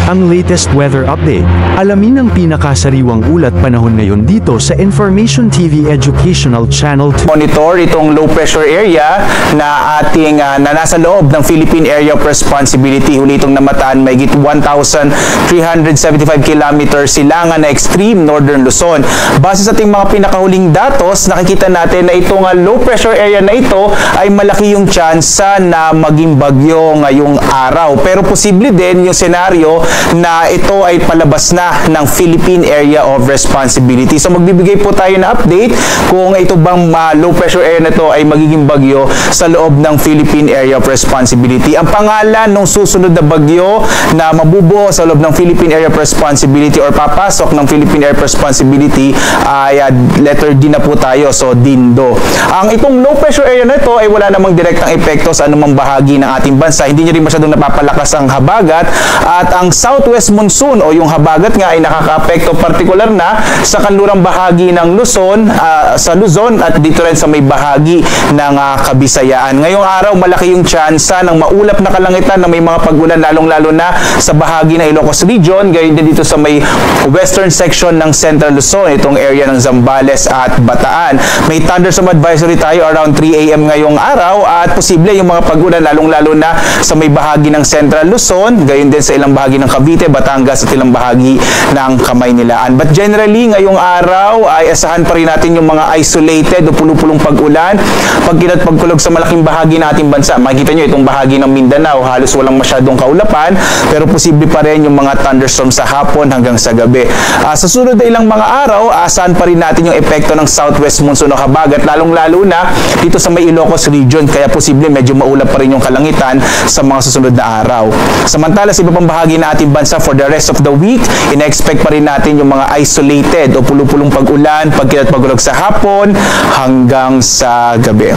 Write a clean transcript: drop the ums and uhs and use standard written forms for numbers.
ang latest weather update. Alamin ang pinakasariwang ulat panahon ngayon dito sa Information TV Educational Channel 2. Monitor itong low pressure area na ating na nasa loob ng Philippine Area of Responsibility. Huli itong namataan mahigit 1,375 kilometers silangan na extreme northern Luzon. Base sa ating mga pinakahuling datos, nakikita natin na itong low pressure area na ito ay malaki yung tsansa na maging bagyo ngayong araw. Pero posible din yung senaryo na ito ay palabas na ng Philippine Area of Responsibility. So magbibigay po tayo na update kung ito bang low pressure area na ito ay magiging bagyo sa loob ng Philippine Area of Responsibility. Ang pangalan ng susunod na bagyo na mabubuo sa loob ng Philippine Area of Responsibility or papasok ng Philippine Area of Responsibility ay letter D na po tayo. So Dindo. Ang itong low pressure area na ito ay wala namang direktang epekto sa anumang bahagi ng ating bansa. Hindi niya rin masyadong napapalakas ang habagat at ang southwest monsoon o yung habagat nga ay nakakaapekto partikular na sa kanlurang bahagi ng Luzon, sa Luzon at dito rin sa may bahagi ng Kabisayaan. Ngayong araw malaki yung tsansa ng maulap na kalangitan na may mga pag-ulan lalong-lalo na sa bahagi ng Ilocos Region, gayon din dito sa may western section ng Central Luzon, itong area ng Zambales at Bataan. May thunderstorm advisory tayo around 3 AM ngayong araw at posible yung mga pag-ulan lalong-lalo na sa may bahagi ng Central Luzon, gayon din sa ilang bahagi ng Cavite, Batangas at ilang bahagi ng Kamaynilaan. But generally, ngayong araw ay asahan pa rin natin yung mga isolated o pulupulong pag-ulan, pagkilat pagkulog sa malaking bahagi ng ating bansa. Makikita nyo itong bahagi ng Mindanao, halos walang masyadong kaulapan, pero posible pa rin yung mga thunderstorm sa hapon hanggang sa gabi. Sa sunod na ilang mga araw, asahan pa rin natin yung epekto ng southwest monsoon o habagat, lalong-lalo na dito sa may Ilocos Region, kaya posible medyo maulap pa rin yung kalangitan sa mga susunod na araw. Samantala, sa iba pang bahagi ng ating bansa for the rest of the week, ina-expect pa rin natin yung mga isolated o pulupulong pag-ulan, pagkilat pagulog sa hapon hanggang sa gabi.